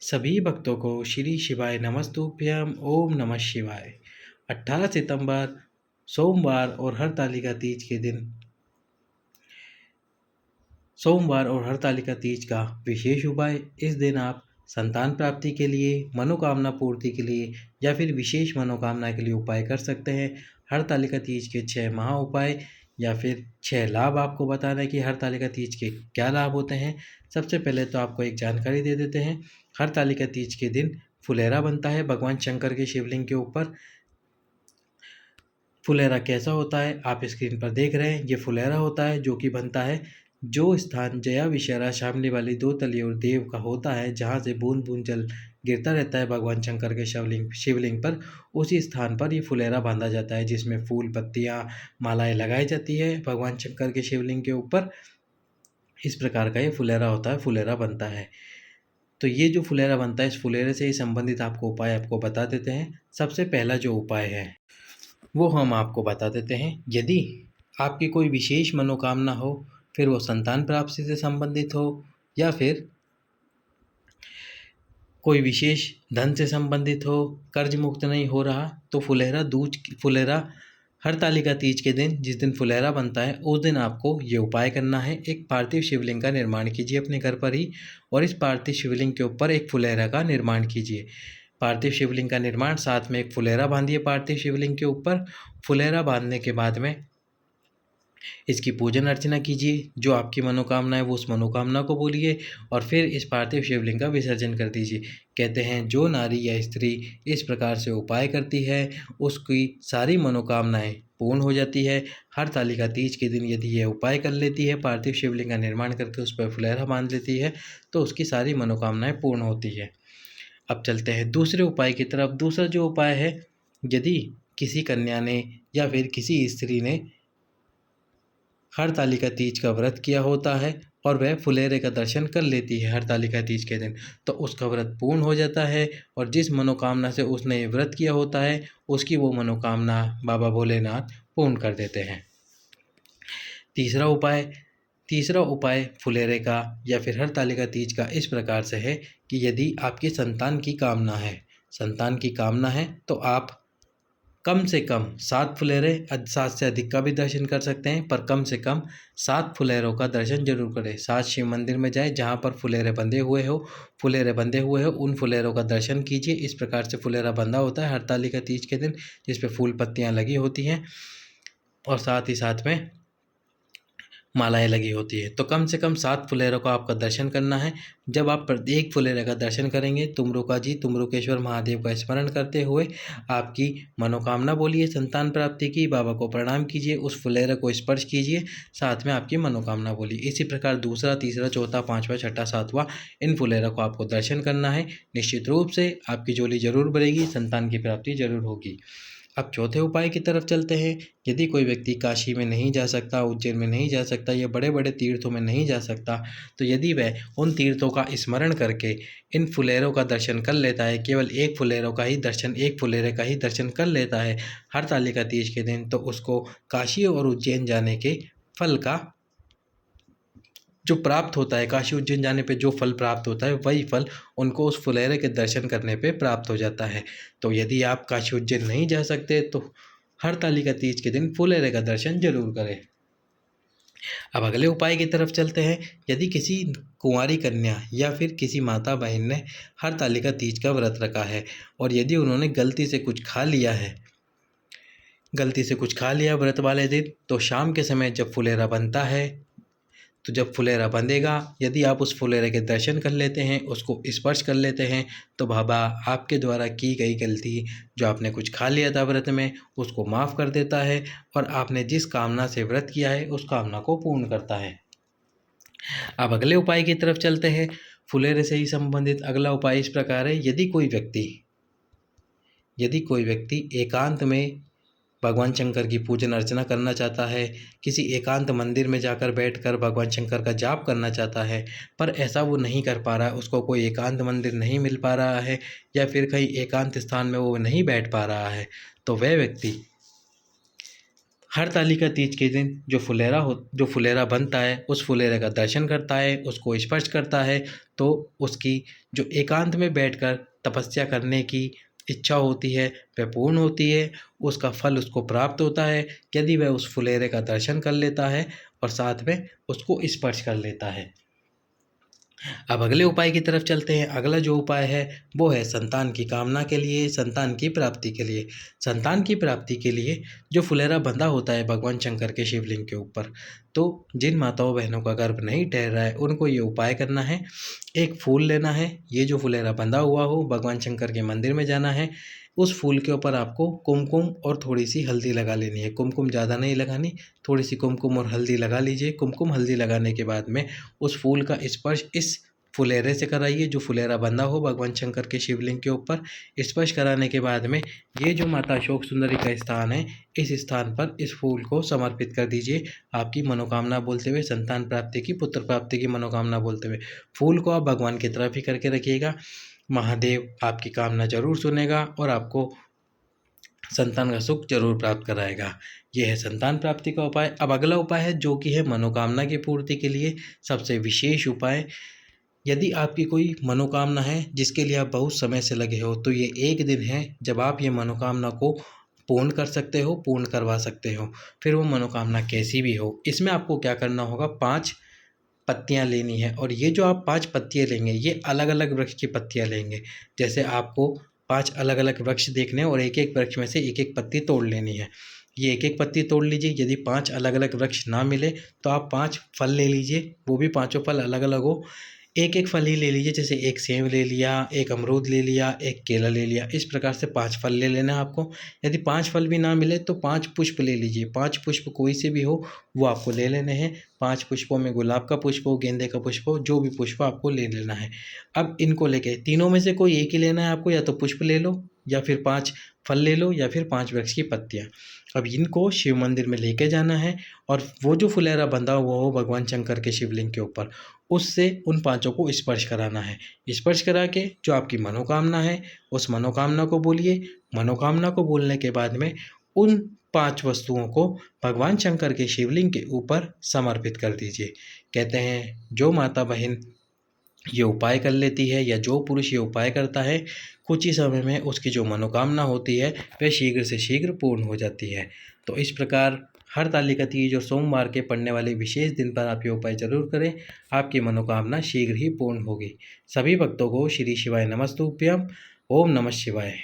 सभी भक्तों को श्री शिवाय नमस्तुभ्यम ओम नमः शिवाय। 18 सितंबर सोमवार और हरतालिका तीज के दिन हरतालिका तीज का विशेष उपाय। इस दिन आप संतान प्राप्ति के लिए, मनोकामना पूर्ति के लिए या फिर विशेष मनोकामना के लिए उपाय कर सकते हैं। हरतालिका तीज के 6 महा उपाय या फिर 6 लाभ आपको बताना है कि हरतालिका तीज के क्या लाभ होते हैं। सबसे पहले तो आपको एक जानकारी दे देते हैं। हरतालिका तीज के दिन फुलेरा बनता है भगवान शंकर के शिवलिंग के ऊपर। फुलेरा कैसा होता है आप स्क्रीन पर देख रहे हैं। ये फुलेरा होता है जो कि बनता है जो स्थान जया विषैरा शामली वाली 2 तली और देव का होता है, जहाँ से बूंद बूंद जल गिरता रहता है भगवान शंकर के शिवलिंग पर, उसी स्थान पर ये फुलेरा बांधा जाता है, जिसमें फूल पत्तियाँ मालाएं लगाई जाती है भगवान शंकर के शिवलिंग के ऊपर। इस प्रकार का ये फुलेरा होता है, फुलेरा बनता है। तो ये जो फुलेरा बनता है, इस फुलेरे से ही संबंधित आपको उपाय आपको बता देते हैं। सबसे पहला जो उपाय है वो हम आपको बता देते हैं। यदि आपकी कोई विशेष मनोकामना हो, फिर वो संतान प्राप्ति से संबंधित हो या फिर कोई विशेष धन से संबंधित हो, कर्ज मुक्त नहीं हो रहा, तो फुलेरा हरतालिका तीज के दिन, जिस दिन फुलेरा बनता है, उस दिन आपको ये उपाय करना है। एक पार्थिव शिवलिंग का निर्माण कीजिए अपने घर पर ही और इस पार्थिव शिवलिंग के ऊपर एक फुलेरा का निर्माण कीजिए। पार्थिव शिवलिंग का निर्माण, साथ में एक फुलेरा बांधिए पार्थिव शिवलिंग के ऊपर। फुलेरा बांधने के बाद में इसकी पूजन अर्चना कीजिए। जो आपकी मनोकामना है वो उस मनोकामना को बोलिए और फिर इस पार्थिव शिवलिंग का विसर्जन कर दीजिए। कहते हैं जो नारी या स्त्री इस प्रकार से उपाय करती है उसकी सारी मनोकामनाएं पूर्ण हो जाती है। हरतालिका तीज के दिन यदि यह उपाय कर लेती है, पार्थिव शिवलिंग का निर्माण करके उस पर फुलेरा बांध लेती है, तो उसकी सारी मनोकामनाएं पूर्ण होती है। अब चलते हैं दूसरे उपाय की तरफ। दूसरा जो उपाय है, यदि किसी कन्या ने या फिर किसी स्त्री ने हरतालिका तीज का व्रत किया होता है और वह फुलेरे का दर्शन कर लेती है हरतालिका तीज के दिन, तो उसका व्रत पूर्ण हो जाता है और जिस मनोकामना से उसने ये व्रत किया होता है उसकी वो मनोकामना बाबा भोलेनाथ पूर्ण कर देते हैं। तीसरा उपाय फुलेरे का या फिर हरतालिका तीज का इस प्रकार से है कि यदि आपकी संतान की कामना है तो आप कम से कम 7 फुलेरे, 7 से अधिक का भी दर्शन कर सकते हैं, पर कम से कम 7 फुलेरों का दर्शन जरूर करें। 7 शिव मंदिर में जाए जहाँ पर फुलेरे बंधे हुए हो उन फुलेरों का दर्शन कीजिए। इस प्रकार से फुलेरा बंधा होता है हरतालिका तीज के दिन, जिस पे फूल पत्तियाँ लगी होती हैं और साथ ही साथ में मालाएं लगी होती है। तो कम से कम 7 फुलेरों का आपका दर्शन करना है। जब आप प्रत्येक फुलेरे का दर्शन करेंगे, तुमरुकेश्वर महादेव का स्मरण करते हुए आपकी मनोकामना बोलिए संतान प्राप्ति की, बाबा को प्रणाम कीजिए, उस फुलेरे को स्पर्श कीजिए, साथ में आपकी मनोकामना बोलिए। इसी प्रकार दूसरा, तीसरा, चौथा, पाँचवा, छठा, सातवां इन फुलेरों को आपको दर्शन करना है। निश्चित रूप से आपकी झोली जरूर भरेगी, संतान की प्राप्ति जरूर होगी। अब चौथे उपाय की तरफ चलते हैं। यदि कोई व्यक्ति काशी में नहीं जा सकता, उज्जैन में नहीं जा सकता या बड़े बड़े तीर्थों में नहीं जा सकता, तो यदि वह उन तीर्थों का स्मरण करके इन फुलेरों का दर्शन कर लेता है, केवल एक फुलेरे का ही दर्शन कर लेता है हरतालिका तीज के दिन, तो उसको काशी और उज्जैन जाने के फल का जो प्राप्त होता है, काशी उज्जैन जाने पे जो फल प्राप्त होता है वही फल उनको उस फुलेरे के दर्शन करने पे प्राप्त हो जाता है। तो यदि आप काशी उज्जैन नहीं जा सकते तो हरतालिका तीज के दिन फुलेरे का दर्शन जरूर करें। अब अगले उपाय की तरफ चलते हैं। यदि किसी कुंवारी कन्या या फिर किसी माता बहन ने हरतालिका तीज का व्रत रखा है और यदि उन्होंने गलती से कुछ खा लिया व्रत वाले दिन, तो शाम के समय जब फुलेरा बनता है, तो जब फुलेरा बंधेगा, यदि आप उस फुलेरे के दर्शन कर लेते हैं, उसको स्पर्श कर लेते हैं, तो बाबा आपके द्वारा की गई गलती, जो आपने कुछ खा लिया था व्रत में, उसको माफ़ कर देता है और आपने जिस कामना से व्रत किया है उस कामना को पूर्ण करता है। अब अगले उपाय की तरफ चलते हैं। फुलेरे से ही संबंधित अगला उपाय इस प्रकार है। यदि कोई व्यक्ति एकांत में भगवान शंकर की पूजन अर्चना करना चाहता है, किसी एकांत मंदिर में जाकर बैठकर भगवान शंकर का जाप करना चाहता है, पर ऐसा वो नहीं कर पा रहा है, उसको कोई एकांत मंदिर नहीं मिल पा रहा है या फिर कहीं एकांत स्थान में वो नहीं बैठ पा रहा है, तो वह व्यक्ति हरतालिका तीज के दिन जो फुलेरा बनता है, उस फुलेरे का दर्शन करता है, उसको स्पर्श करता है, तो उसकी जो एकांत में बैठकर तपस्या करने की इच्छा होती है वह पूर्ण होती है। उसका फल उसको प्राप्त होता है यदि वह उस फुलेरे का दर्शन कर लेता है और साथ में उसको स्पर्श कर लेता है। अब अगले उपाय की तरफ चलते हैं। अगला जो उपाय है वो है संतान की कामना के लिए, संतान की प्राप्ति के लिए। संतान की प्राप्ति के लिए जो फुलेरा बंधा होता है भगवान शंकर के शिवलिंग के ऊपर, तो जिन माताओं बहनों का गर्भ नहीं ठहर रहा है उनको ये उपाय करना है। एक फूल लेना है, ये जो फुलेरा बंधा हुआ हो, भगवान शंकर के मंदिर में जाना है, उस फूल के ऊपर आपको कुमकुम और थोड़ी सी हल्दी लगा लेनी है। कुमकुम ज़्यादा नहीं लगानी, थोड़ी सी कुमकुम और हल्दी लगा लीजिए। कुमकुम हल्दी लगाने के बाद में उस फूल का स्पर्श इस फुलेरे से कराइए, जो फुलेरा बंधा हो भगवान शंकर के शिवलिंग के ऊपर। स्पर्श कराने के बाद में ये जो माता अशोक सुंदरी का स्थान है, इस स्थान पर इस फूल को समर्पित कर दीजिए, आपकी मनोकामना बोलते हुए, संतान प्राप्ति की, पुत्र प्राप्ति की मनोकामना बोलते हुए। फूल को आप भगवान की तरफ ही करके रखिएगा। महादेव आपकी कामना जरूर सुनेगा और आपको संतान का सुख जरूर प्राप्त कराएगा। यह है संतान प्राप्ति का उपाय। अब अगला उपाय है जो कि है मनोकामना की पूर्ति के लिए सबसे विशेष उपाय। यदि आपकी कोई मनोकामना है जिसके लिए आप बहुत समय से लगे हो, तो ये एक दिन है जब आप ये मनोकामना को पूर्ण कर सकते हो, पूर्ण करवा सकते हो। फिर वो मनोकामना कैसी भी हो, इसमें आपको क्या करना होगा, 5 पत्तियां लेनी है और ये जो आप 5 पत्तियां लेंगे ये अलग अलग वृक्ष की पत्तियां लेंगे। जैसे आपको 5 अलग अलग वृक्ष देखने हैं और एक एक वृक्ष में से एक एक पत्ती तोड़ लेनी है। ये एक एक पत्ती तोड़ लीजिए। यदि 5 अलग अलग वृक्ष ना मिले तो आप 5 फल ले लीजिए, वो भी पाँचों फल अलग अलग हो। एक एक फल ही ले लीजिए, जैसे एक सेब ले लिया, एक अमरूद ले लिया, एक केला ले लिया। इस प्रकार से 5 फल ले लेना है आपको। यदि 5 फल भी ना मिले तो 5 पुष्प ले लीजिए। 5 पुष्प कोई से भी हो वो आपको ले लेने हैं। 5 पुष्पों में गुलाब का पुष्प हो, गेंदे का पुष्प हो, जो भी पुष्प आपको ले लेना है। अब इनको लेके तीनों में से कोई एक ही लेना है आपको, या तो पुष्प ले लो या फिर 5 फल ले लो या फिर 5 वृक्ष की पत्तियाँ। अब इनको शिव मंदिर में लेके जाना है और वो जो फुलेरा बंधा हुआ हो भगवान शंकर के शिवलिंग के ऊपर, उससे उन पाँचों को स्पर्श कराना है। स्पर्श करा के जो आपकी मनोकामना है उस मनोकामना को बोलिए। मनोकामना को बोलने के बाद में उन 5 वस्तुओं को भगवान शंकर के शिवलिंग के ऊपर समर्पित कर दीजिए। कहते हैं जो माता बहन ये उपाय कर लेती है या जो पुरुष ये उपाय करता है, कुछ ही समय में उसकी जो मनोकामना होती है वह शीघ्र से शीघ्र पूर्ण हो जाती है। तो इस प्रकार हरतालिका तीज और सोमवार के पड़ने वाले विशेष दिन पर आप ये उपाय जरूर करें, आपकी मनोकामना शीघ्र ही पूर्ण होगी। सभी भक्तों को श्री शिवाय नमस्तुभ्यम। ओम नमः शिवाय।